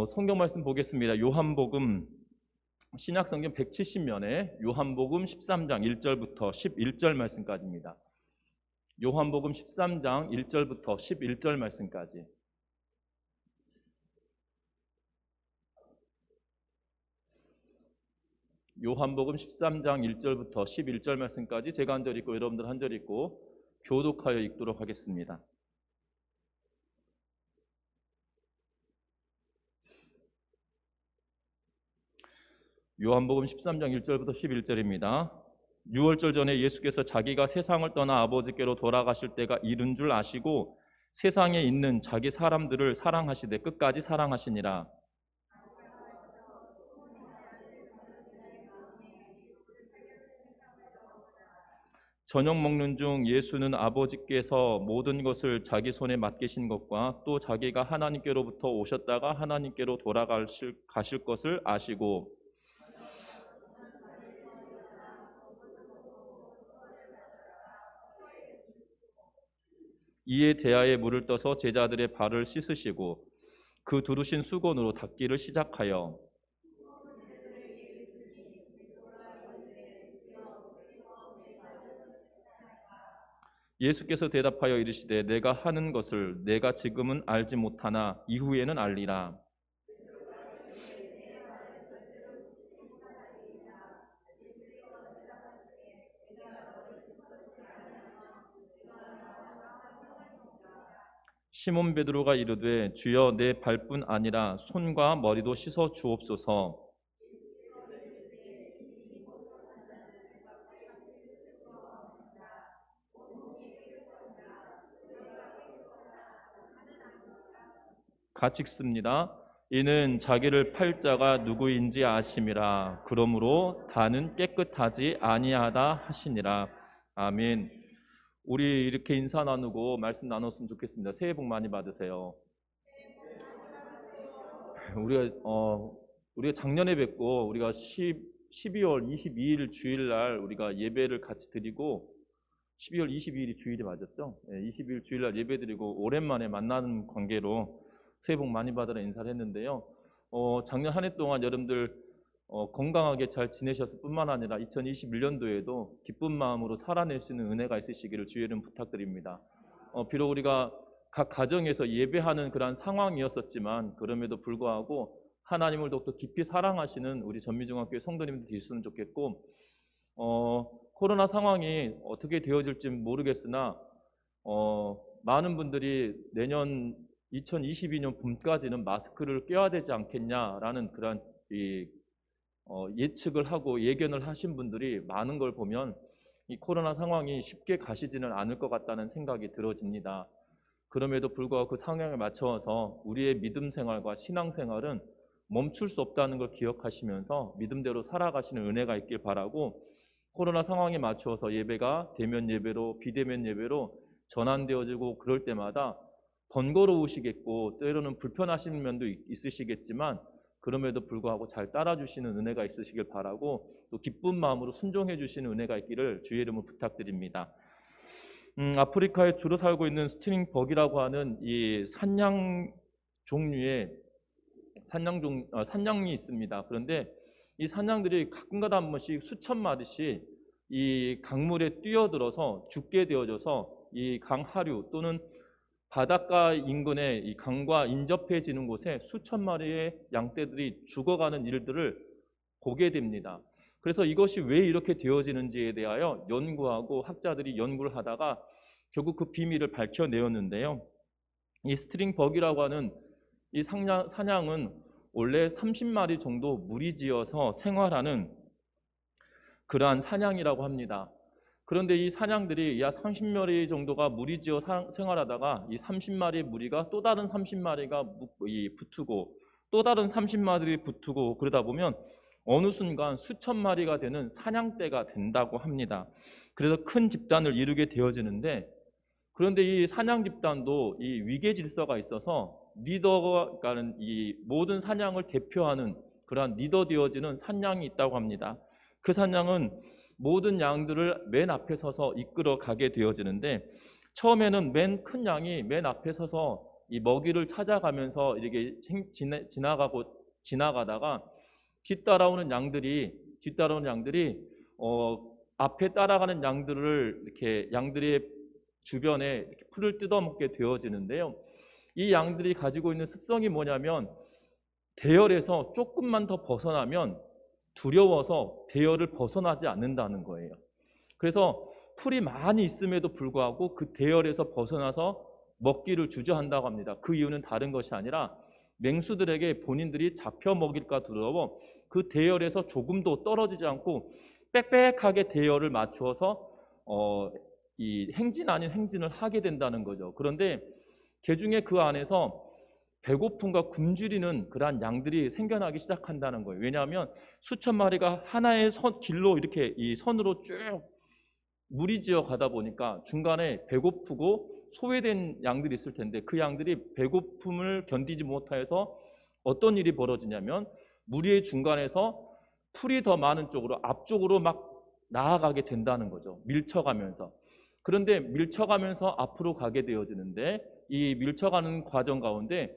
성경 말씀 보겠습니다. 요한복음 신약성경 170면에 요한복음 13장 1절부터 11절 말씀까지입니다. 요한복음 13장 1절부터 11절 말씀까지. 요한복음 13장 1절부터 11절 말씀까지 제가 한 절 읽고 여러분들 한 절 읽고 교독하여 읽도록 하겠습니다. 요한복음 13장 1절부터 11절입니다. 유월절 전에 예수께서 자기가 세상을 떠나 아버지께로 돌아가실 때가 이른 줄 아시고 세상에 있는 자기 사람들을 사랑하시되 끝까지 사랑하시니라. 저녁 먹는 중 예수는 아버지께서 모든 것을 자기 손에 맡기신 것과 또 자기가 하나님께로부터 오셨다가 하나님께로 가실 것을 아시고 이에 대하여 물을 떠서 제자들의 발을 씻으시고 그 두르신 수건으로 닦기를 시작하여 예수께서 대답하여 이르시되 내가 하는 것을 내가 지금은 알지 못하나 이후에는 알리라. 시몬 베드로가 이르되 주여 내 발뿐 아니라 손과 머리도 씻어 주옵소서. 같이 읽습니다. 이는 자기를 팔 자가 누구인지 아심이라. 그러므로 다는 깨끗하지 아니하다 하시니라. 아멘. 우리 이렇게 인사 나누고 말씀 나눴으면 좋겠습니다. 새해 복 많이 받으세요. 우리가 작년에 뵙고 우리가 12월 22일 주일날 우리가 예배를 같이 드리고 12월 22일이 주일이 맞았죠? 22일 주일날 예배 드리고 오랜만에 만나는 관계로 새해 복 많이 받으라 인사를 했는데요. 작년 한 해 동안 여러분들 건강하게 잘 지내셨을 뿐만 아니라 2021년도에도 기쁜 마음으로 살아낼 수 있는 은혜가 있으시기를 주의 이름 부탁드립니다. 비록 우리가 각 가정에서 예배하는 그런 상황이었었지만 그럼에도 불구하고 하나님을 더욱더 깊이 사랑하시는 우리 전미중학교의 성도님들 되셨으면 좋겠고 코로나 상황이 어떻게 되어질지 모르겠으나 많은 분들이 내년 2022년 봄까지는 마스크를 껴야 되지 않겠냐라는 그런 예측을 하고 예견을 하신 분들이 많은 걸 보면 이 코로나 상황이 쉽게 가시지는 않을 것 같다는 생각이 들어집니다. 그럼에도 불구하고 그 상황에 맞춰서 우리의 믿음 생활과 신앙 생활은 멈출 수 없다는 걸 기억하시면서 믿음대로 살아가시는 은혜가 있길 바라고 코로나 상황에 맞춰서 예배가 대면 예배로 비대면 예배로 전환되어지고 그럴 때마다 번거로우시겠고 때로는 불편하신 면도 있으시겠지만 그럼에도 불구하고 잘 따라주시는 은혜가 있으시길 바라고 또 기쁜 마음으로 순종해 주시는 은혜가 있기를 주의 이름으로 부탁드립니다. 아프리카에 주로 살고 있는 스트링벅이라고 하는 이 산양 종류의 산양이 있습니다. 그런데 이 산양들이 가끔가다 한 번씩 수천 마리씩 이 강물에 뛰어들어서 죽게 되어져서 이 강 하류 또는 바닷가 인근에 이 강과 인접해지는 곳에 수천 마리의 양떼들이 죽어가는 일들을 보게 됩니다. 그래서 이것이 왜 이렇게 되어지는지에 대하여 연구하고 학자들이 연구를 하다가 결국 그 비밀을 밝혀내었는데요. 이 스트링벅이라고 하는 이 사냥은 원래 30마리 정도 무리지어서 생활하는 그러한 사냥이라고 합니다. 그런데 이 사냥들이 약 30마리 정도가 무리지어 생활하다가 이 30마리의 무리가 또 다른 30마리가 붙고 또 다른 30마리가 붙고 그러다 보면 어느 순간 수천 마리가 되는 사냥대가 된다고 합니다. 그래서 큰 집단을 이루게 되어지는데 그런데 이 사냥 집단도 이 위계 질서가 있어서 리더가 이 모든 사냥을 대표하는 그러한 리더 되어지는 산양이 있다고 합니다. 그 산양은 모든 양들을 맨 앞에 서서 이끌어 가게 되어지는데 처음에는 맨 큰 양이 맨 앞에 서서 이 먹이를 찾아가면서 이렇게 지나가다가 뒤따라오는 양들이 앞에 따라가는 양들을 이렇게 양들의 주변에 이렇게 풀을 뜯어먹게 되어지는데요. 이 양들이 가지고 있는 습성이 뭐냐면 대열에서 조금만 더 벗어나면 두려워서 대열을 벗어나지 않는다는 거예요. 그래서 풀이 많이 있음에도 불구하고 그 대열에서 벗어나서 먹기를 주저한다고 합니다. 그 이유는 다른 것이 아니라 맹수들에게 본인들이 잡혀 먹일까 두려워 그 대열에서 조금도 떨어지지 않고 빽빽하게 대열을 맞추어서 이 행진 아닌 행진을 하게 된다는 거죠. 그런데 개중에 그 안에서 배고픔과 굶주리는 그러한 양들이 생겨나기 시작한다는 거예요. 왜냐하면 수천 마리가 하나의 길로 이렇게 이 선으로 쭉 무리지어 가다 보니까 중간에 배고프고 소외된 양들이 있을 텐데 그 양들이 배고픔을 견디지 못해서 어떤 일이 벌어지냐면 무리의 중간에서 풀이 더 많은 쪽으로 앞쪽으로 막 나아가게 된다는 거죠. 밀쳐가면서. 그런데 밀쳐가면서 앞으로 가게 되어지는데 이 밀쳐가는 과정 가운데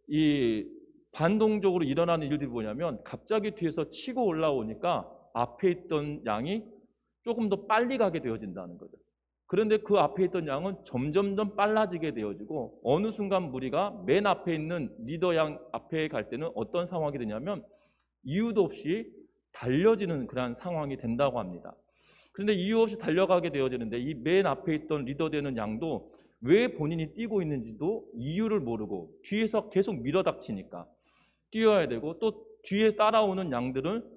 이 반동적으로 일어나는 일들이 뭐냐면 갑자기 뒤에서 치고 올라오니까 앞에 있던 양이 조금 더 빨리 가게 되어진다는 거죠. 그런데 그 앞에 있던 양은 점점점 빨라지게 되어지고 어느 순간 무리가 맨 앞에 있는 리더 양 앞에 갈 때는 어떤 상황이 되냐면 이유도 없이 달려지는 그러한 상황이 된다고 합니다. 그런데 이유 없이 달려가게 되어지는데 이 맨 앞에 있던 리더 되는 양도 왜 본인이 뛰고 있는지도 이유를 모르고 뒤에서 계속 밀어닥치니까 뛰어야 되고 또 뒤에 따라오는 양들은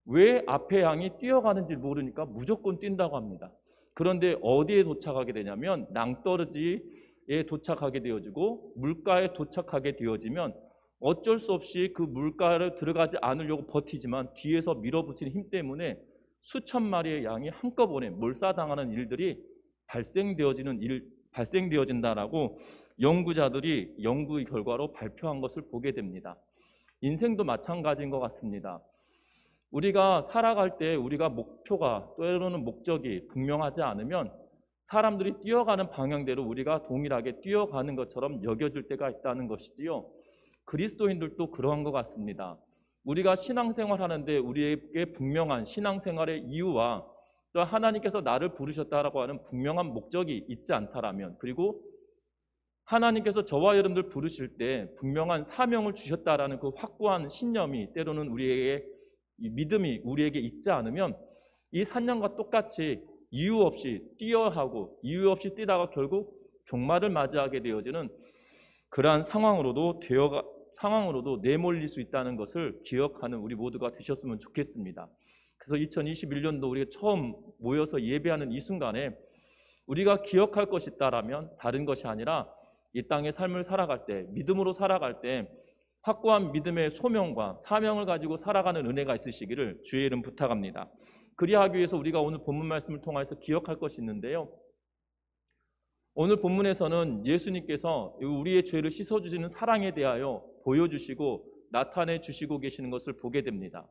왜 앞에 양이 뛰어가는지 모르니까 무조건 뛴다고 합니다. 그런데 어디에 도착하게 되냐면 낭떠러지에 도착하게 되어지고 물가에 도착하게 되어지면 어쩔 수 없이 그 물가를 들어가지 않으려고 버티지만 뒤에서 밀어붙이는 힘 때문에 수천 마리의 양이 한꺼번에 몰사당하는 일들이 발생되어진다라고 연구자들이 연구의 결과로 발표한 것을 보게 됩니다. 인생도 마찬가지인 것 같습니다. 우리가 살아갈 때 우리가 목표가 때로는 목적이 분명하지 않으면 사람들이 뛰어가는 방향대로 우리가 동일하게 뛰어가는 것처럼 여겨질 때가 있다는 것이지요. 그리스도인들도 그러한 것 같습니다. 우리가 신앙생활 하는데 우리에게 분명한 신앙생활의 이유와 또 하나님께서 나를 부르셨다라고 하는 분명한 목적이 있지 않다라면, 그리고 하나님께서 저와 여러분들 부르실 때 분명한 사명을 주셨다라는 그 확고한 신념이 때로는 우리에게 이 믿음이 우리에게 있지 않으면 이 산양과 똑같이 이유 없이 뛰어하고 이유 없이 뛰다가 결국 종말을 맞이하게 되어지는 그러한 상황으로도 내몰릴 수 있다는 것을 기억하는 우리 모두가 되셨으면 좋겠습니다. 그래서 2021년도 우리가 처음 모여서 예배하는 이 순간에 우리가 기억할 것이 있다라면 다른 것이 아니라 이 땅의 삶을 살아갈 때, 믿음으로 살아갈 때 확고한 믿음의 소명과 사명을 가지고 살아가는 은혜가 있으시기를 주의 이름 부탁합니다. 그리하기 위해서 우리가 오늘 본문 말씀을 통해서 기억할 것이 있는데요. 오늘 본문에서는 예수님께서 우리의 죄를 씻어주시는 사랑에 대하여 보여주시고 나타내 주시고 계시는 것을 보게 됩니다.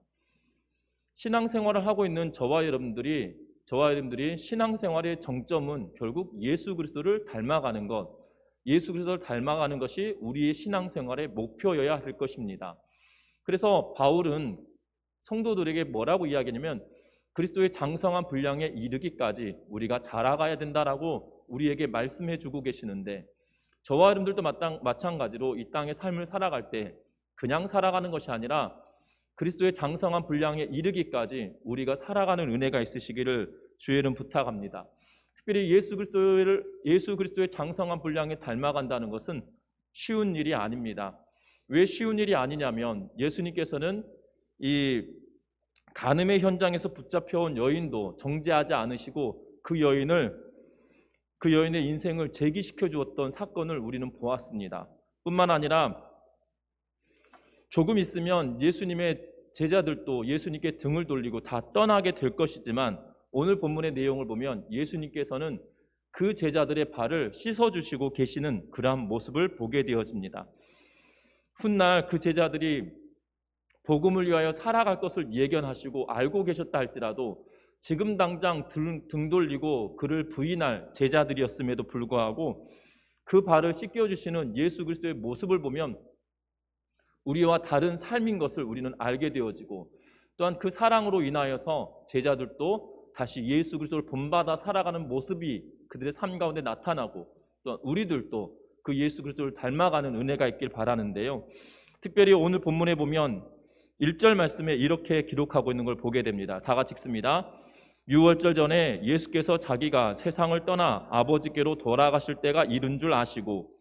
신앙생활을 하고 있는 저와 여러분들이 신앙생활의 정점은 결국 예수 그리스도를 닮아가는 것, 예수 그리스도를 닮아가는 것이 우리의 신앙생활의 목표여야 할 것입니다. 그래서 바울은 성도들에게 뭐라고 이야기하냐면 그리스도의 장성한 분량에 이르기까지 우리가 자라가야 된다라고 우리에게 말씀해 주고 계시는데, 저와 여러분들도 마찬가지로 이 땅의 삶을 살아갈 때 그냥 살아가는 것이 아니라 그리스도의 장성한 분량에 이르기까지 우리가 살아가는 은혜가 있으시기를 주의 이름 부탁합니다. 특별히 예수 그리스도의 장성한 분량에 닮아간다는 것은 쉬운 일이 아닙니다. 왜 쉬운 일이 아니냐면 예수님께서는 이 간음의 현장에서 붙잡혀온 여인도 정죄하지 않으시고 그 여인의 인생을 재기시켜 주었던 사건을 우리는 보았습니다. 뿐만 아니라 조금 있으면 예수님의 제자들도 예수님께 등을 돌리고 다 떠나게 될 것이지만 오늘 본문의 내용을 보면 예수님께서는 그 제자들의 발을 씻어주시고 계시는 그러한 모습을 보게 되어집니다. 훗날 그 제자들이 복음을 위하여 살아갈 것을 예견하시고 알고 계셨다 할지라도 지금 당장 등 돌리고 그를 부인할 제자들이었음에도 불구하고 그 발을 씻겨주시는 예수 그리스도의 모습을 보면 우리와 다른 삶인 것을 우리는 알게 되어지고, 또한 그 사랑으로 인하여서 제자들도 다시 예수 그리스도를 본받아 살아가는 모습이 그들의 삶 가운데 나타나고, 또한 우리들도 그 예수 그리스도를 닮아가는 은혜가 있길 바라는데요. 특별히 오늘 본문에 보면 1절 말씀에 이렇게 기록하고 있는 걸 보게 됩니다. 다 같이 읽습니다. 유월절 전에 예수께서 자기가 세상을 떠나 아버지께로 돌아가실 때가 이른 줄 아시고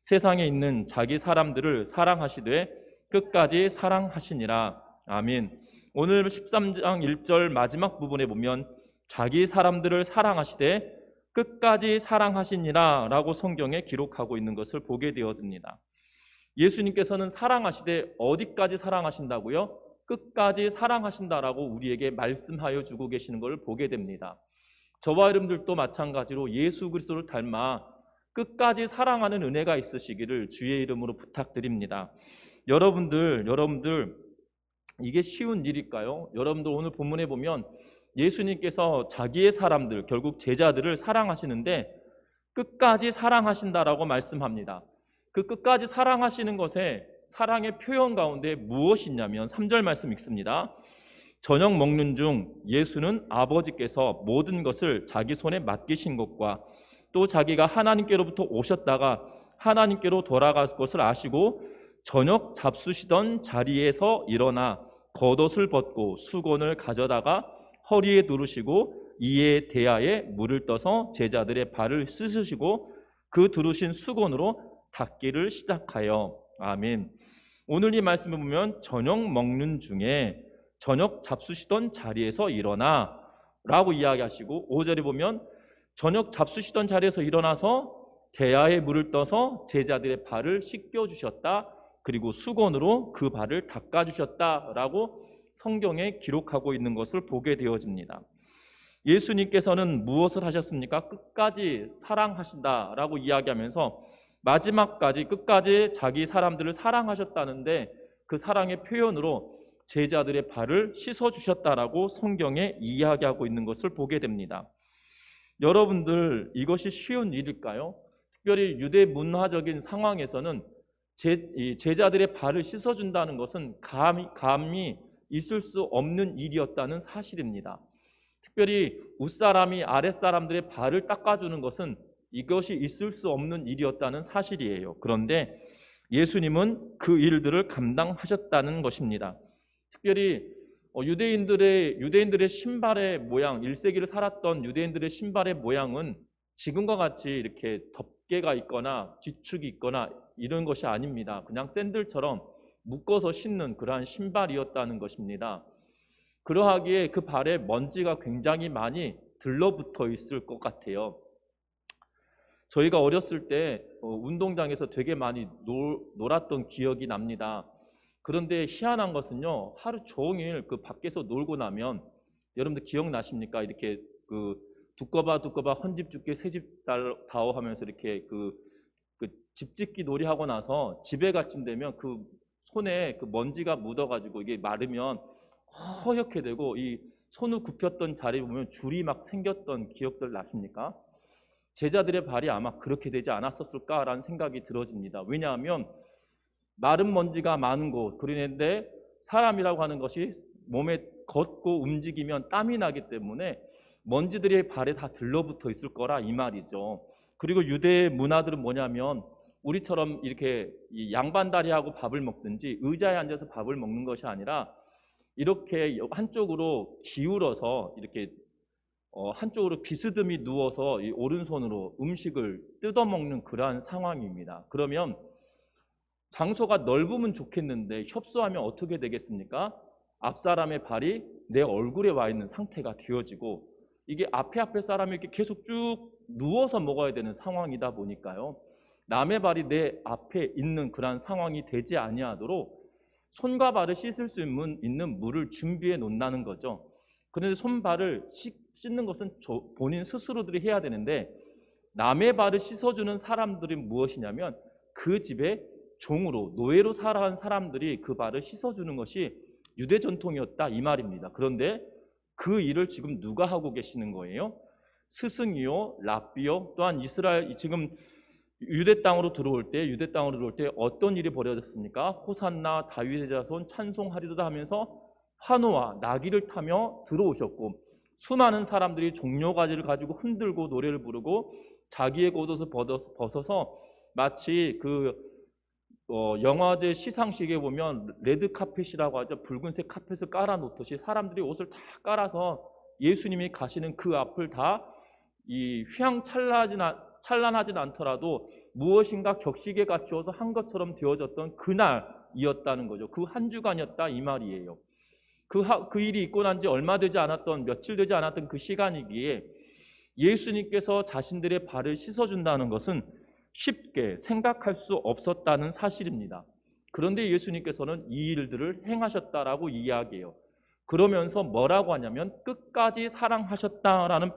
세상에 있는 자기 사람들을 사랑하시되 끝까지 사랑하시니라. 아멘. 오늘 13장 1절 마지막 부분에 보면 자기 사람들을 사랑하시되 끝까지 사랑하시니라 라고 성경에 기록하고 있는 것을 보게 되어집니다. 예수님께서는 사랑하시되 어디까지 사랑하신다고요? 끝까지 사랑하신다라고 우리에게 말씀하여 주고 계시는 것을 보게 됩니다. 저와 여러분들도 마찬가지로 예수 그리스도를 닮아 끝까지 사랑하는 은혜가 있으시기를 주의 이름으로 부탁드립니다. 여러분들 이게 쉬운 일일까요? 여러분들 오늘 본문에 보면 예수님께서 자기의 사람들, 결국 제자들을 사랑하시는데 끝까지 사랑하신다라고 말씀합니다. 그 끝까지 사랑하시는 것에 사랑의 표현 가운데 무엇이 있냐면 3절 말씀 읽습니다. 저녁 먹는 중 예수는 아버지께서 모든 것을 자기 손에 맡기신 것과 또 자기가 하나님께로부터 오셨다가 하나님께로 돌아갈 것을 아시고 저녁 잡수시던 자리에서 일어나 겉옷을 벗고 수건을 가져다가 허리에 두르시고 이에 대야에 물을 떠서 제자들의 발을 씻으시고 그 두르신 수건으로 닦기를 시작하여. 아멘. 오늘 이 말씀을 보면 저녁 먹는 중에 저녁 잡수시던 자리에서 일어나 라고 이야기하시고 5절에 보면 저녁 잡수시던 자리에서 일어나서 대야에 물을 떠서 제자들의 발을 씻겨주셨다. 그리고 수건으로 그 발을 닦아주셨다라고 성경에 기록하고 있는 것을 보게 되어집니다. 예수님께서는 무엇을 하셨습니까? 끝까지 사랑하신다라고 이야기하면서 마지막까지 끝까지 자기 사람들을 사랑하셨다는데 그 사랑의 표현으로 제자들의 발을 씻어주셨다라고 성경에 이야기하고 있는 것을 보게 됩니다. 여러분들 이것이 쉬운 일일까요? 특별히 유대 문화적인 상황에서는 제자들의 발을 씻어준다는 것은 감히 있을 수 없는 일이었다는 사실입니다. 특별히 윗사람이 아랫사람들의 발을 닦아주는 것은 이것이 있을 수 없는 일이었다는 사실이에요. 그런데 예수님은 그 일들을 감당하셨다는 것입니다. 특별히 유대인들의 신발의 모양, 1세기를 살았던 유대인들의 신발의 모양은 지금과 같이 이렇게 덮개가 있거나 뒤축이 있거나 이런 것이 아닙니다. 그냥 샌들처럼 묶어서 신는 그러한 신발이었다는 것입니다. 그러하기에 그 발에 먼지가 굉장히 많이 들러붙어 있을 것 같아요. 저희가 어렸을 때 운동장에서 되게 많이 놀았던 기억이 납니다. 그런데 희한한 것은요, 하루 종일 그 밖에서 놀고 나면 여러분들 기억나십니까? 이렇게 그 두꺼봐 헌집 죽게 새집 다오 하면서 이렇게 그 집짓기 놀이하고 나서 집에 갈 쯤 되면 그 손에 그 먼지가 묻어가지고 이게 마르면 허옇게 되고 이 손을 굽혔던 자리에 보면 줄이 막 생겼던 기억들 나십니까? 제자들의 발이 아마 그렇게 되지 않았었을까라는 생각이 들어집니다. 왜냐하면 마른 먼지가 많은 곳, 그런데 사람이라고 하는 것이 몸에 걷고 움직이면 땀이 나기 때문에 먼지들이 발에 다 들러붙어 있을 거라 이 말이죠. 그리고 유대 문화들은 뭐냐면 우리처럼 이렇게 양반다리하고 밥을 먹든지 의자에 앉아서 밥을 먹는 것이 아니라 이렇게 한쪽으로 기울어서 이렇게 한쪽으로 비스듬히 누워서 이 오른손으로 음식을 뜯어먹는 그러한 상황입니다. 그러면 장소가 넓으면 좋겠는데 협소하면 어떻게 되겠습니까? 앞사람의 발이 내 얼굴에 와 있는 상태가 되어지고 이게 앞에 사람이 이렇게 계속 쭉 누워서 먹어야 되는 상황이다 보니까요. 남의 발이 내 앞에 있는 그러한 상황이 되지 아니하도록 손과 발을 씻을 수 있는 물을 준비해 놓는다는 거죠. 그런데 손발을 씻는 것은 본인 스스로들이 해야 되는데 남의 발을 씻어주는 사람들이 무엇이냐면 그 집에 종으로 노예로 살아간 사람들이 그 발을 씻어주는 것이 유대 전통이었다 이 말입니다. 그런데 그 일을 지금 누가 하고 계시는 거예요? 스승이요, 랍비요, 또한 이스라엘 지금 유대 땅으로 들어올 때 어떤 일이 벌어졌습니까? 호산나 다윗의 자손 찬송하리로다 하면서 환호와 나귀를 타며 들어오셨고, 수많은 사람들이 종려가지를 가지고 흔들고 노래를 부르고 자기의 겉옷을 벗어서 마치 영화제 시상식에 보면 레드 카펫이라고 하죠. 붉은색 카펫을 깔아 놓듯이 사람들이 옷을 다 깔아서 예수님이 가시는 그 앞을 다 이 휘황찬란하진 않더라도 무엇인가 격식에 갖추어서 한 것처럼 되어졌던 그날이었다는 거죠. 그 한 주간이었다 이 말이에요. 그 일이 있고 난 지 얼마 되지 않았던, 며칠 되지 않았던 그 시간이기에 예수님께서 자신들의 발을 씻어준다는 것은 쉽게 생각할 수 없었다는 사실입니다. 그런데 예수님께서는 이 일들을 행하셨다라고 이야기해요. 그러면서 뭐라고 하냐면 끝까지 사랑하셨다라는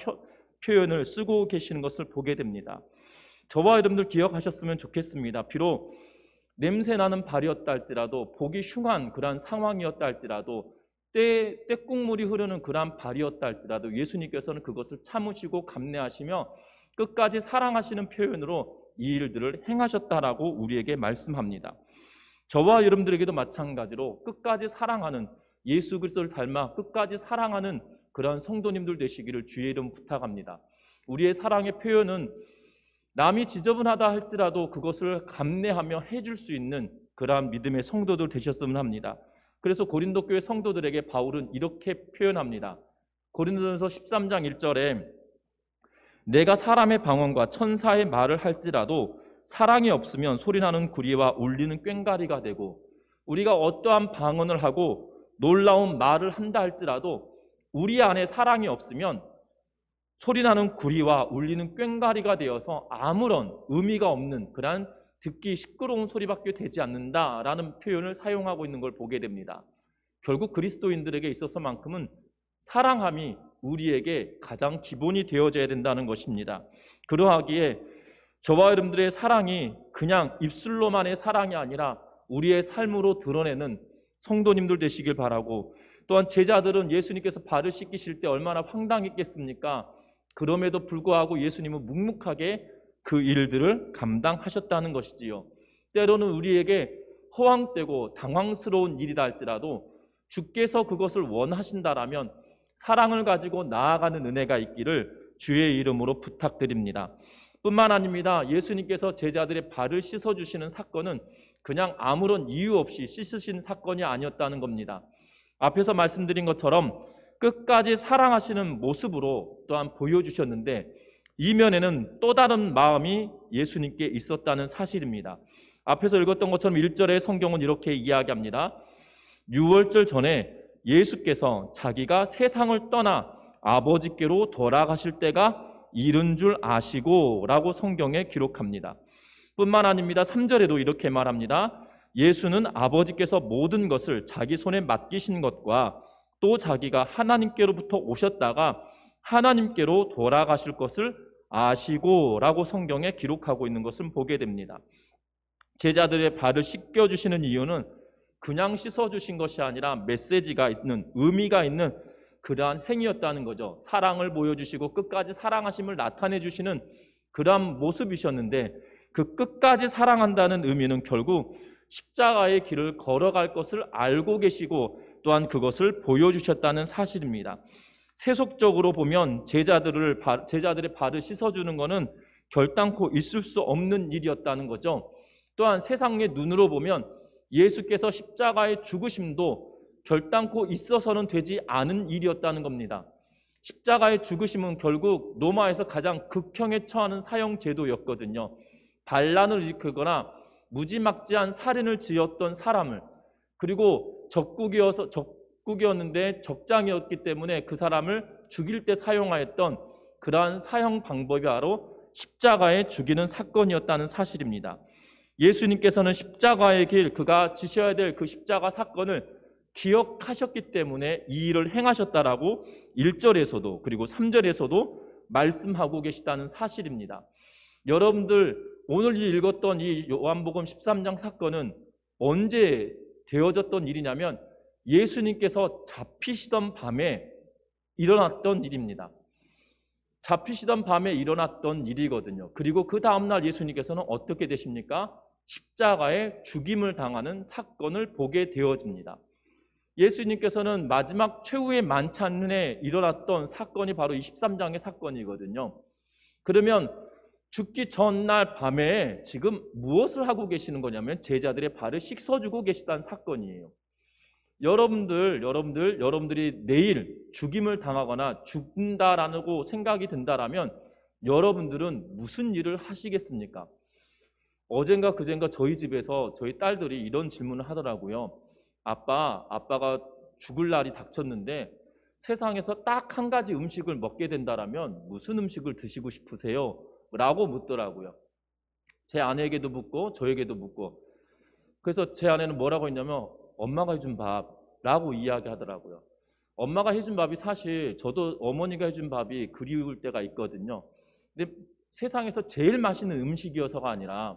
표현을 쓰고 계시는 것을 보게 됩니다. 저와 여러분들 기억하셨으면 좋겠습니다. 비록 냄새나는 발이었다 할지라도, 보기 흉한 그러한 상황이었다 할지라도, 떼국물이 흐르는 그러한 발이었다 할지라도 예수님께서는 그것을 참으시고 감내하시며 끝까지 사랑하시는 표현으로 이 일들을 행하셨다라고 우리에게 말씀합니다. 저와 여러분들에게도 마찬가지로 끝까지 사랑하는, 예수 그리스도를 닮아 끝까지 사랑하는 그런 성도님들 되시기를 주의 이름 부탁합니다. 우리의 사랑의 표현은 남이 지저분하다 할지라도 그것을 감내하며 해줄 수 있는 그러한 믿음의 성도들 되셨으면 합니다. 그래서 고린도 교회 성도들에게 바울은 이렇게 표현합니다. 고린도전서 13장 1절에 내가 사람의 방언과 천사의 말을 할지라도 사랑이 없으면 소리나는 구리와 울리는 꽹과리가 되고, 우리가 어떠한 방언을 하고 놀라운 말을 한다 할지라도 우리 안에 사랑이 없으면 소리나는 구리와 울리는 꽹과리가 되어서 아무런 의미가 없는 그러한 듣기 시끄러운 소리밖에 되지 않는다라는 표현을 사용하고 있는 걸 보게 됩니다. 결국 그리스도인들에게 있어서만큼은 사랑함이 우리에게 가장 기본이 되어져야 된다는 것입니다. 그러하기에 저와 여러분들의 사랑이 그냥 입술로만의 사랑이 아니라 우리의 삶으로 드러내는 성도님들 되시길 바라고, 또한 제자들은 예수님께서 발을 씻기실 때 얼마나 황당했겠습니까? 그럼에도 불구하고 예수님은 묵묵하게 그 일들을 감당하셨다는 것이지요. 때로는 우리에게 허황되고 당황스러운 일이다 할지라도 주께서 그것을 원하신다라면 사랑을 가지고 나아가는 은혜가 있기를 주의 이름으로 부탁드립니다. 뿐만 아닙니다. 예수님께서 제자들의 발을 씻어주시는 사건은 그냥 아무런 이유 없이 씻으신 사건이 아니었다는 겁니다. 앞에서 말씀드린 것처럼 끝까지 사랑하시는 모습으로 또한 보여주셨는데, 이면에는 또 다른 마음이 예수님께 있었다는 사실입니다. 앞에서 읽었던 것처럼 1절의 성경은 이렇게 이야기합니다. 유월절 전에 예수께서 자기가 세상을 떠나 아버지께로 돌아가실 때가 이른 줄 아시고 라고 성경에 기록합니다. 뿐만 아닙니다. 3절에도 이렇게 말합니다. 예수는 아버지께서 모든 것을 자기 손에 맡기신 것과 또 자기가 하나님께로부터 오셨다가 하나님께로 돌아가실 것을 아시고 라고 성경에 기록하고 있는 것을 보게 됩니다. 제자들의 발을 씻겨주시는 이유는 그냥 씻어주신 것이 아니라 메시지가 있는, 의미가 있는 그러한 행위였다는 거죠. 사랑을 보여주시고 끝까지 사랑하심을 나타내주시는 그러한 모습이셨는데, 그 끝까지 사랑한다는 의미는 결국 십자가의 길을 걸어갈 것을 알고 계시고 또한 그것을 보여주셨다는 사실입니다. 세속적으로 보면 제자들의 발을 씻어주는 것은 결단코 있을 수 없는 일이었다는 거죠. 또한 세상의 눈으로 보면 예수께서 십자가의 죽으심도 결단코 있어서는 되지 않은 일이었다는 겁니다. 십자가의 죽으심은 결국 로마에서 가장 극형에 처하는 사형 제도였거든요. 반란을 일으키거나 무지막지한 살인을 지었던 사람을, 그리고 적국이었는데 적장이었기 때문에 그 사람을 죽일 때 사용하였던 그러한 사형 방법이 바로 십자가에 죽이는 사건이었다는 사실입니다. 예수님께서는 십자가의 길, 그가 지셔야 될 그 십자가 사건을 기억하셨기 때문에 이 일을 행하셨다라고 1절에서도 그리고 3절에서도 말씀하고 계시다는 사실입니다. 여러분들 오늘 읽었던 이 요한복음 13장 사건은 언제 되어졌던 일이냐면 예수님께서 잡히시던 밤에 일어났던 일입니다. 잡히시던 밤에 일어났던 일이거든요. 그리고 그 다음날 예수님께서는 어떻게 되십니까? 십자가에 죽임을 당하는 사건을 보게 되어집니다. 예수님께서는 마지막 최후의 만찬에 일어났던 사건이 바로 이 13장의 사건이거든요. 그러면 죽기 전날 밤에 지금 무엇을 하고 계시는 거냐면 제자들의 발을 씻어주고 계시다는 사건이에요. 여러분들이 내일 죽임을 당하거나 죽는다라고 생각이 든다라면 여러분들은 무슨 일을 하시겠습니까? 어젠가 그젠가 저희 집에서 저희 딸들이 이런 질문을 하더라고요. 아빠가 죽을 날이 닥쳤는데 세상에서 딱 한 가지 음식을 먹게 된다라면 무슨 음식을 드시고 싶으세요? 라고 묻더라고요. 제 아내에게도 묻고 저에게도 묻고. 그래서 제 아내는 뭐라고 했냐면 엄마가 해준 밥라고 이야기하더라고요. 엄마가 해준 밥이 사실 저도 어머니가 해준 밥이 그리울 때가 있거든요. 근데 세상에서 제일 맛있는 음식이어서가 아니라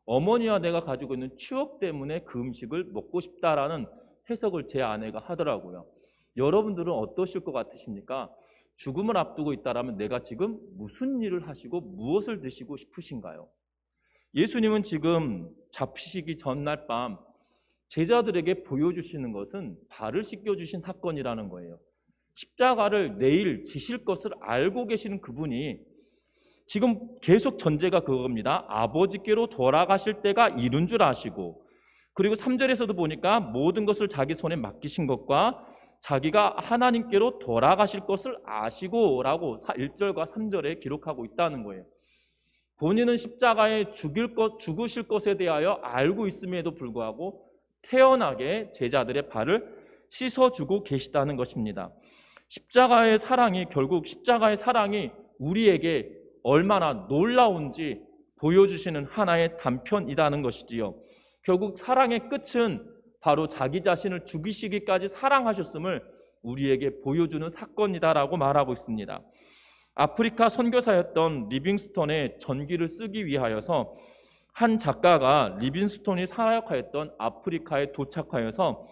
어머니와 내가 가지고 있는 추억 때문에 그 음식을 먹고 싶다라는 해석을 제 아내가 하더라고요. 여러분들은 어떠실 것 같으십니까? 죽음을 앞두고 있다라면 내가 지금 무슨 일을 하시고 무엇을 드시고 싶으신가요? 예수님은 지금 잡히시기 전날 밤 제자들에게 보여주시는 것은 발을 씻겨주신 사건이라는 거예요. 십자가를 내일 지실 것을 알고 계시는 그분이 지금 계속 전제가 그겁니다. 아버지께로 돌아가실 때가 이른 줄 아시고, 그리고 3절에서도 보니까 모든 것을 자기 손에 맡기신 것과 자기가 하나님께로 돌아가실 것을 아시고 라고 1절과 3절에 기록하고 있다는 거예요. 본인은 십자가에 죽으실 것에 대하여 알고 있음에도 불구하고 태연하게 제자들의 발을 씻어주고 계시다는 것입니다. 십자가의 사랑이 우리에게 얼마나 놀라운지 보여주시는 하나의 단편이라는 것이지요. 결국 사랑의 끝은 바로 자기 자신을 죽이시기까지 사랑하셨음을 우리에게 보여주는 사건이다라고 말하고 있습니다. 아프리카 선교사였던 리빙스톤의 전기를 쓰기 위하여서 한 작가가 리빙스톤이 사역하였던 아프리카에 도착하여서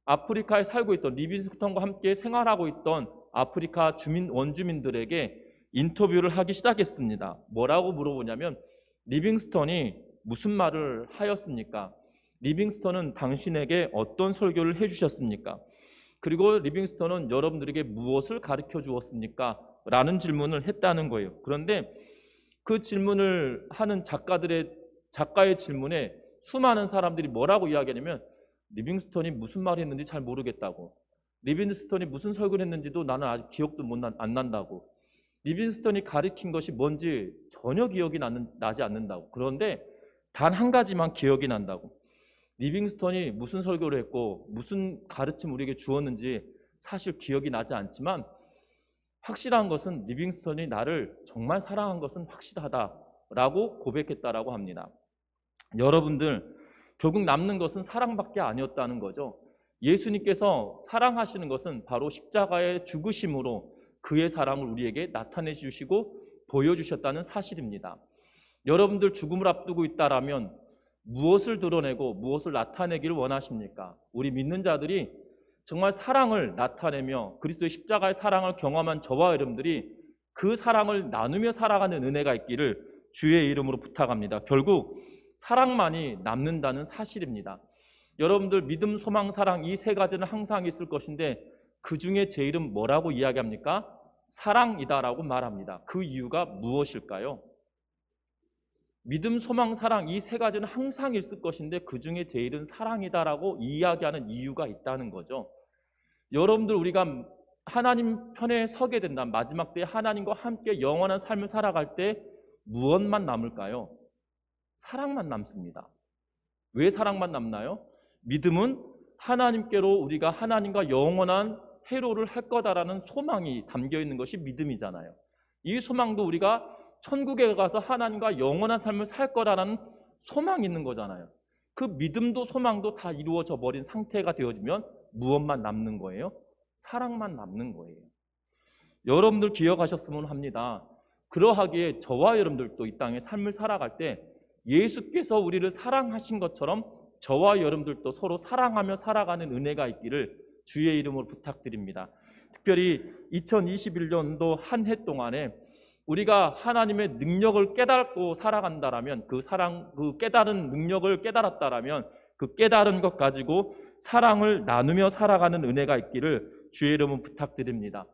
아프리카에 살고 있던 리빙스톤과 함께 생활하고 있던 아프리카 원주민들에게 인터뷰를 하기 시작했습니다. 뭐라고 물어보냐면 리빙스톤이 무슨 말을 하였습니까? 리빙스톤은 당신에게 어떤 설교를 해주셨습니까? 그리고 리빙스톤은 여러분들에게 무엇을 가르쳐 주었습니까? 라는 질문을 했다는 거예요. 그런데 그 질문을 하는 작가의 질문에 수많은 사람들이 뭐라고 이야기하냐면 리빙스톤이 무슨 말을 했는지 잘 모르겠다고, 리빙스톤이 무슨 설교를 했는지도 나는 아직 기억도 안 난다고, 리빙스톤이 가르친 것이 뭔지 전혀 기억이 나지 않는다고, 그런데 단 한 가지만 기억이 난다고, 리빙스톤이 무슨 설교를 했고 무슨 가르침을 우리에게 주었는지 사실 기억이 나지 않지만 확실한 것은 리빙스톤이 나를 정말 사랑한 것은 확실하다라고 고백했다라고 합니다. 여러분들, 결국 남는 것은 사랑밖에 아니었다는 거죠. 예수님께서 사랑하시는 것은 바로 십자가의 죽으심으로 그의 사랑을 우리에게 나타내 주시고 보여주셨다는 사실입니다. 여러분들 죽음을 앞두고 있다라면 무엇을 드러내고 무엇을 나타내기를 원하십니까? 우리 믿는 자들이 정말 사랑을 나타내며 그리스도의 십자가의 사랑을 경험한 저와 여러분들이 그 사랑을 나누며 살아가는 은혜가 있기를 주의 이름으로 부탁합니다. 결국 사랑만이 남는다는 사실입니다. 여러분들 믿음, 소망, 사랑 이 세 가지는 항상 있을 것인데 그 중에 제일은 뭐라고 이야기합니까? 사랑이다라고 말합니다. 그 이유가 무엇일까요? 믿음, 소망, 사랑 이 세 가지는 항상 있을 것인데 그 중에 제일은 사랑이다라고 이야기하는 이유가 있다는 거죠. 여러분들, 우리가 하나님 편에 서게 된다면 마지막 때에 하나님과 함께 영원한 삶을 살아갈 때 무엇만 남을까요? 사랑만 남습니다. 왜 사랑만 남나요? 믿음은 하나님께로 우리가 하나님과 영원한 해로를 할 거다라는 소망이 담겨 있는 것이 믿음이잖아요. 이 소망도 우리가 천국에 가서 하나님과 영원한 삶을 살 거라는 소망이 있는 거잖아요. 그 믿음도 소망도 다 이루어져 버린 상태가 되어지면 무엇만 남는 거예요? 사랑만 남는 거예요. 여러분들 기억하셨으면 합니다. 그러하기에 저와 여러분들도 이 땅에 삶을 살아갈 때 예수께서 우리를 사랑하신 것처럼 저와 여러분들도 서로 사랑하며 살아가는 은혜가 있기를 주의 이름으로 부탁드립니다. 특별히 2021년도 한 해 동안에 우리가 하나님의 능력을 깨닫고 살아간다라면 그 깨달은 능력을 깨달았다라면 그 깨달은 것 가지고 사랑을 나누며 살아가는 은혜가 있기를 주의 이름으로 부탁드립니다.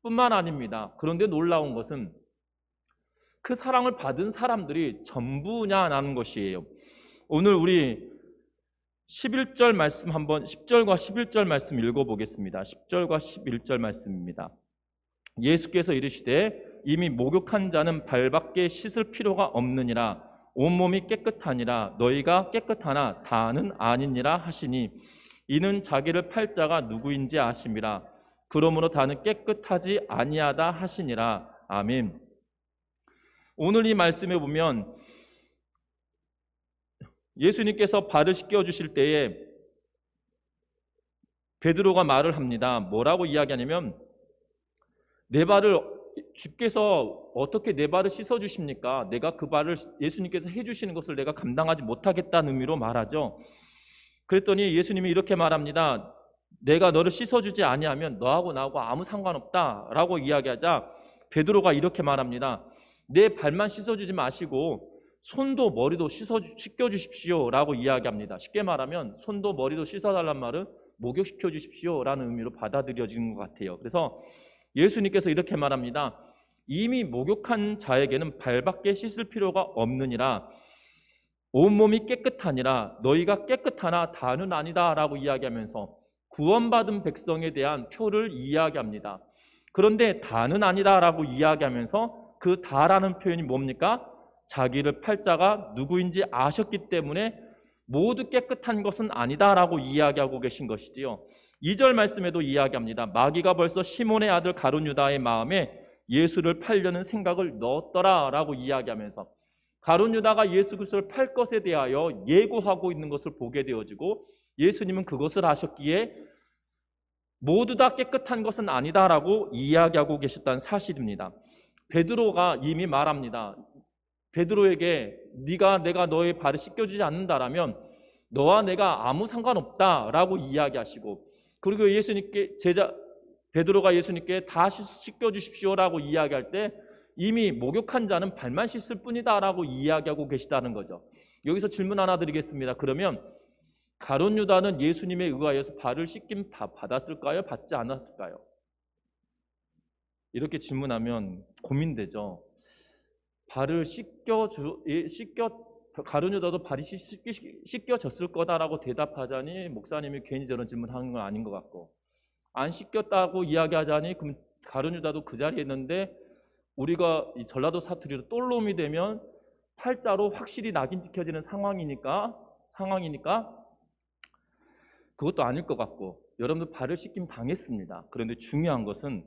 뿐만 아닙니다. 그런데 놀라운 것은 그 사랑을 받은 사람들이 전부냐라는 것이에요. 오늘 우리 11절 말씀 한번 10절과 11절 말씀 읽어보겠습니다. 10절과 11절 말씀입니다. 예수께서 이르시되 이미 목욕한 자는 발밖에 씻을 필요가 없느니라. 온몸이 깨끗하니라. 너희가 깨끗하나 다는 아니니라 하시니 이는 자기를 팔 자가 누구인지 아심이라. 그러므로 다는 깨끗하지 아니하다 하시니라. 아멘. 오늘 이 말씀에 보면 예수님께서 발을 씻겨주실 때에 베드로가 말을 합니다. 뭐라고 이야기하냐면 내 발을 주께서 어떻게 내 발을 씻어주십니까? 내가 그 발을 예수님께서 해주시는 것을 내가 감당하지 못하겠다는 의미로 말하죠. 그랬더니 예수님이 이렇게 말합니다. 내가 너를 씻어주지 아니하면 너하고 나하고 아무 상관없다라고 이야기하자 베드로가 이렇게 말합니다. 내 발만 씻어주지 마시고 손도 머리도 씻겨주십시오 라고 이야기합니다. 쉽게 말하면 손도 머리도 씻어달란 말은 목욕시켜 주십시오 라는 의미로 받아들여지는 것 같아요. 그래서 예수님께서 이렇게 말합니다. 이미 목욕한 자에게는 발밖에 씻을 필요가 없느니라. 온몸이 깨끗하니라. 너희가 깨끗하나 다는 아니다 라고 이야기하면서 구원받은 백성에 대한 표를 이야기합니다. 그런데 다는 아니다 라고 이야기하면서 그 다라는 표현이 뭡니까? 자기를 팔 자가 누구인지 아셨기 때문에 모두 깨끗한 것은 아니다 라고 이야기하고 계신 것이지요. 2절 말씀에도 이야기합니다. 마귀가 벌써 시몬의 아들 가룟 유다의 마음에 예수를 팔려는 생각을 넣었더라 라고 이야기하면서 가룟 유다가 예수 그리스도를 팔 것에 대하여 예고하고 있는 것을 보게 되어지고 예수님은 그것을 아셨기에 모두 다 깨끗한 것은 아니다 라고 이야기하고 계셨다는 사실입니다. 베드로가 이미 말합니다. 베드로에게 내가 너의 발을 씻겨주지 않는다라면 너와 내가 아무 상관없다라고 이야기하시고 그리고 베드로가 예수님께 다 씻겨주십시오라고 이야기할 때 이미 목욕한 자는 발만 씻을 뿐이다라고 이야기하고 계시다는 거죠. 여기서 질문 하나 드리겠습니다. 그러면 가룟 유다는 예수님에 의하여서 발을 씻김 받았을까요? 받지 않았을까요? 이렇게 질문하면 고민되죠. 발을 가룟 유다도 발이 씻겨졌을 거다라고 대답하자니 목사님이 괜히 저런 질문하는 건 아닌 것 같고 안 씻겼다고 이야기하자니 그럼 가룟 유다도 그 자리에 있는데 우리가 이 전라도 사투리로 똘놈이 되면 팔자로 확실히 낙인 찍혀지는 상황이니까 그것도 아닐 것 같고 여러분들 발을 씻김 당했습니다. 그런데 중요한 것은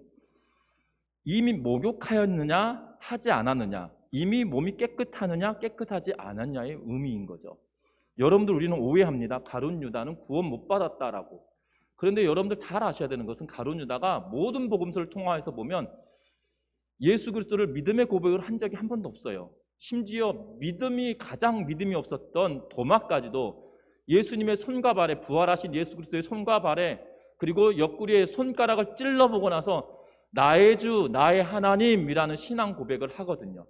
이미 목욕하였느냐 하지 않았느냐 이미 몸이 깨끗하느냐 깨끗하지 않았냐의 의미인 거죠. 여러분들 우리는 오해합니다. 가룟 유다는 구원 못 받았다라고. 그런데 여러분들 잘 아셔야 되는 것은 가룟 유다가 모든 복음서를 통화해서 보면 예수 그리스도를 믿음의 고백을 한 적이 한 번도 없어요. 심지어 가장 믿음이 없었던 도마까지도 예수님의 손과 발에 부활하신 예수 그리스도의 손과 발에 그리고 옆구리에 손가락을 찔러보고 나서 나의 주 나의 하나님이라는 신앙 고백을 하거든요.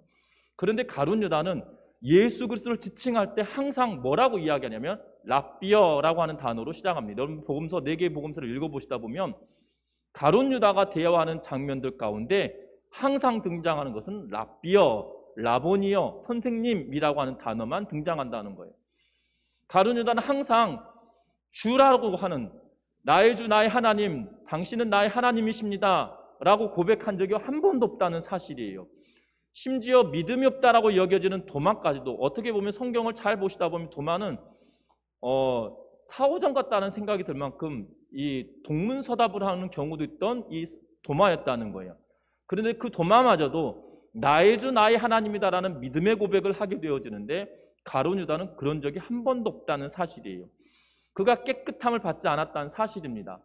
그런데 가룟 유다는 예수 그리스도를 지칭할 때 항상 뭐라고 이야기하냐면 랍비어라고 하는 단어로 시작합니다. 여러분 복음서 4개의 복음서를 읽어보시다 보면 가룟 유다가 대화하는 장면들 가운데 항상 등장하는 것은 랍비어, 라보니어, 선생님이라고 하는 단어만 등장한다는 거예요. 가룟 유다는 항상 주라고 하는 나의 주 나의 하나님 당신은 나의 하나님이십니다 라고 고백한 적이 한 번도 없다는 사실이에요. 심지어 믿음이 없다라고 여겨지는 도마까지도 어떻게 보면 성경을 잘 보시다 보면 도마는 사오정 같다는 생각이 들 만큼 이 동문서답을 하는 경우도 있던 이 도마였다는 거예요. 그런데 그 도마마저도 나의 주 나의 하나님이다라는 믿음의 고백을 하게 되어지는데 가룟 유다는 그런 적이 한 번도 없다는 사실이에요. 그가 깨끗함을 받지 않았다는 사실입니다.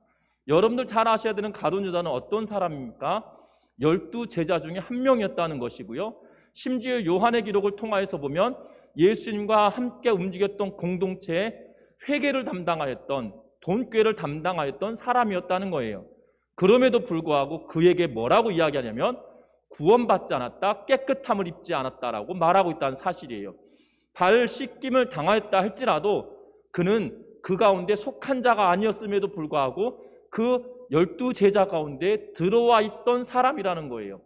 여러분들 잘 아셔야 되는 가룟 유다는 어떤 사람입니까? 12제자 중에 한 명이었다는 것이고요. 심지어 요한의 기록을 통하여서 보면 예수님과 함께 움직였던 공동체의 회계를 담당하였던 돈꾀를 담당하였던 사람이었다는 거예요. 그럼에도 불구하고 그에게 뭐라고 이야기하냐면 구원받지 않았다, 깨끗함을 입지 않았다라고 말하고 있다는 사실이에요. 발 씻김을 당하였다 할지라도 그는 그 가운데 속한 자가 아니었음에도 불구하고 그 12제자 가운데 들어와 있던 사람이라는 거예요.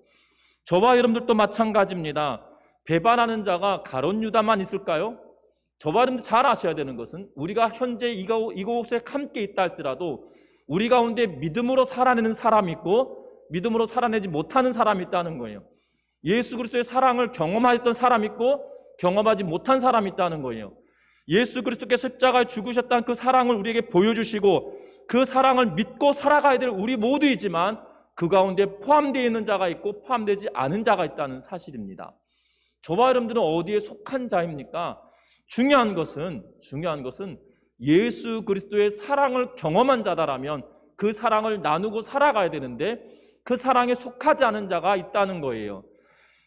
저와 여러분들도 마찬가지입니다. 배반하는 자가 가룟 유다만 있을까요? 저와 여러분들 잘 아셔야 되는 것은 우리가 현재 이곳에 함께 있다 할지라도 우리 가운데 믿음으로 살아내는 사람이 있고 믿음으로 살아내지 못하는 사람이 있다는 거예요. 예수 그리스도의 사랑을 경험하였던 사람이 있고 경험하지 못한 사람이 있다는 거예요. 예수 그리스도께서 십자가에 죽으셨다는 그 사랑을 우리에게 보여주시고 그 사랑을 믿고 살아가야 될 우리 모두이지만 그 가운데 포함되어 있는 자가 있고 포함되지 않은 자가 있다는 사실입니다. 저와 여러분들은 어디에 속한 자입니까? 중요한 것은 예수 그리스도의 사랑을 경험한 자다라면 그 사랑을 나누고 살아가야 되는데 그 사랑에 속하지 않은 자가 있다는 거예요.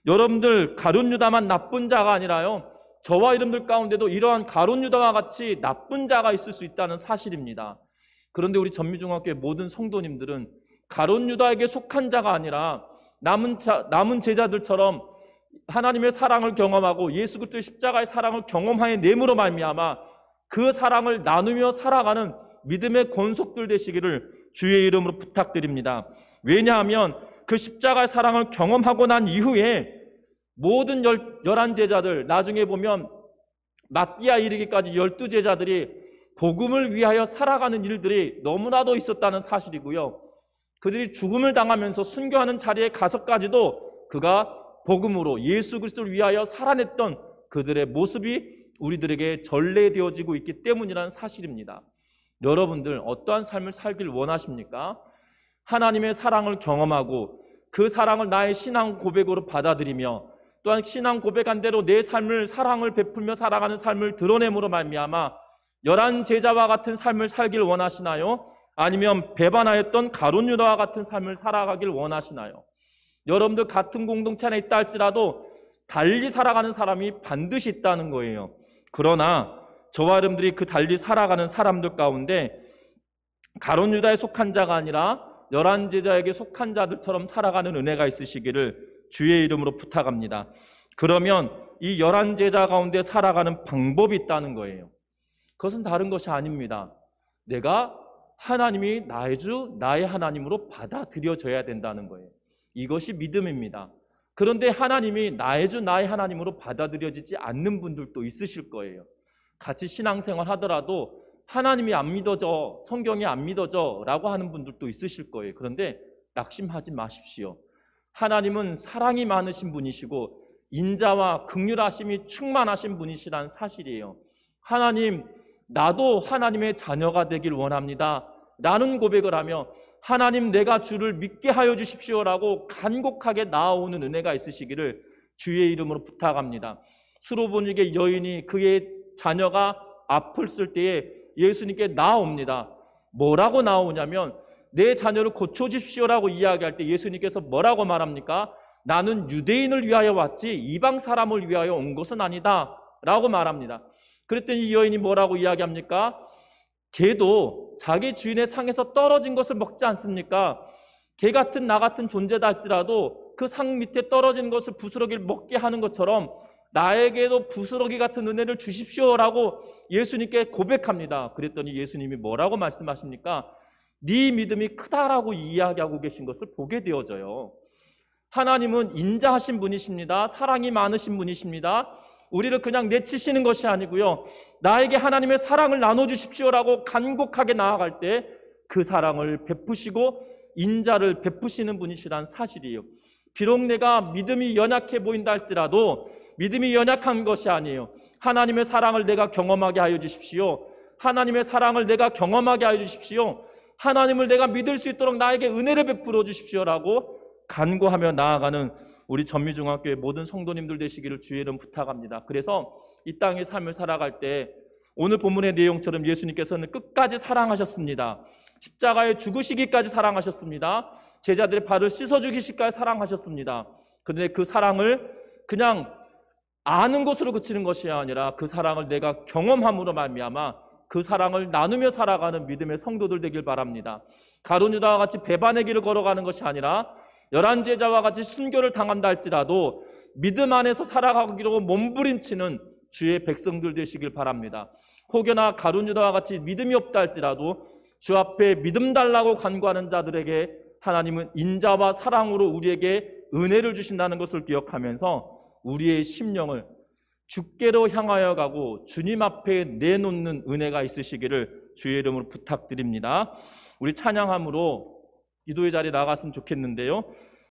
여러분들 가룟 유다만 나쁜 자가 아니라요, 저와 여러분들 가운데도 이러한 가룟 유다와 같이 나쁜 자가 있을 수 있다는 사실입니다. 그런데 우리 전미중학교의 모든 성도님들은 가룟 유다에게 속한 자가 아니라 남은 제자들처럼 하나님의 사랑을 경험하고 예수 그리스도의 십자가의 사랑을 경험하여 내므로 말미암아 그 사랑을 나누며 살아가는 믿음의 권속들 되시기를 주의 이름으로 부탁드립니다. 왜냐하면 그 십자가의 사랑을 경험하고 난 이후에 모든 11제자들, 나중에 보면 마띠아 이르기까지 12제자들이 복음을 위하여 살아가는 일들이 너무나도 있었다는 사실이고요. 그들이 죽음을 당하면서 순교하는 자리에 가서까지도 그가 복음으로 예수 그리스도를 위하여 살아냈던 그들의 모습이 우리들에게 전래되어지고 있기 때문이라는 사실입니다. 여러분들 어떠한 삶을 살길 원하십니까? 하나님의 사랑을 경험하고 그 사랑을 나의 신앙 고백으로 받아들이며 또한 신앙 고백한 대로 내 삶을 사랑을 베풀며 살아가는 삶을 드러냄으로 말미암아 11제자와 같은 삶을 살길 원하시나요? 아니면 배반하였던 가룟 유다와 같은 삶을 살아가길 원하시나요? 여러분들 같은 공동체 안에 있다 할지라도 달리 살아가는 사람이 반드시 있다는 거예요. 그러나 저와 여러분들이 그 달리 살아가는 사람들 가운데 가룟 유다에 속한 자가 아니라 11제자에게 속한 자들처럼 살아가는 은혜가 있으시기를 주의 이름으로 부탁합니다. 그러면 이 11제자 가운데 살아가는 방법이 있다는 거예요. 그것은 다른 것이 아닙니다. 내가 하나님이 나의 주, 나의 하나님으로 받아들여져야 된다는 거예요. 이것이 믿음입니다. 그런데 하나님이 나의 주, 나의 하나님으로 받아들여지지 않는 분들도 있으실 거예요. 같이 신앙생활 하더라도 하나님이 안 믿어져, 성경이 안 믿어져 라고 하는 분들도 있으실 거예요. 그런데 낙심하지 마십시오. 하나님은 사랑이 많으신 분이시고 인자와 긍휼하심이 충만하신 분이시란 사실이에요. 하나님, 나도 하나님의 자녀가 되길 원합니다 라는 고백을 하며 하나님, 내가 주를 믿게 하여 주십시오라고 간곡하게 나아오는 은혜가 있으시기를 주의 이름으로 부탁합니다. 수로보니게 여인이 그의 자녀가 아팠을 때에 예수님께 나아옵니다. 뭐라고 나오냐면 내 자녀를 고쳐주십시오라고 이야기할 때 예수님께서 뭐라고 말합니까? 나는 유대인을 위하여 왔지 이방 사람을 위하여 온 것은 아니다 라고 말합니다. 그랬더니 이 여인이 뭐라고 이야기합니까? 개도 자기 주인의 상에서 떨어진 것을 먹지 않습니까? 개 같은 나 같은 존재다 할지라도 그 상 밑에 떨어진 것을 부스러기를 먹게 하는 것처럼 나에게도 부스러기 같은 은혜를 주십시오라고 예수님께 고백합니다. 그랬더니 예수님이 뭐라고 말씀하십니까? 네 믿음이 크다라고 이야기하고 계신 것을 보게 되어져요. 하나님은 인자하신 분이십니다. 사랑이 많으신 분이십니다. 우리를 그냥 내치시는 것이 아니고요, 나에게 하나님의 사랑을 나눠주십시오라고 간곡하게 나아갈 때 그 사랑을 베푸시고 인자를 베푸시는 분이시란 사실이에요. 비록 내가 믿음이 연약해 보인다 할지라도 믿음이 연약한 것이 아니에요. 하나님의 사랑을 내가 경험하게 하여 주십시오. 하나님의 사랑을 내가 경험하게 하여 주십시오. 하나님을 내가 믿을 수 있도록 나에게 은혜를 베풀어 주십시오라고 간구하며 나아가는 우리 전미중학교의 모든 성도님들 되시기를 주의 이름 부탁합니다. 그래서 이 땅의 삶을 살아갈 때 오늘 본문의 내용처럼 예수님께서는 끝까지 사랑하셨습니다. 십자가에 죽으시기까지 사랑하셨습니다. 제자들의 발을 씻어 주기까지 사랑하셨습니다. 그런데 그 사랑을 그냥 아는 것으로 그치는 것이 아니라 그 사랑을 내가 경험함으로 말미암아 그 사랑을 나누며 살아가는 믿음의 성도들 되길 바랍니다. 가룟 유다와 같이 배반의 길을 걸어가는 것이 아니라 열한 제자와 같이 순교를 당한다 할지라도 믿음 안에서 살아가기로 몸부림치는 주의 백성들 되시길 바랍니다. 혹여나 가룟 유다와 같이 믿음이 없다 할지라도 주 앞에 믿음 달라고 간구하는 자들에게 하나님은 인자와 사랑으로 우리에게 은혜를 주신다는 것을 기억하면서 우리의 심령을 주께로 향하여 가고 주님 앞에 내놓는 은혜가 있으시기를 주의 이름으로 부탁드립니다. 우리 찬양함으로 기도의 자리에 나갔으면 좋겠는데요.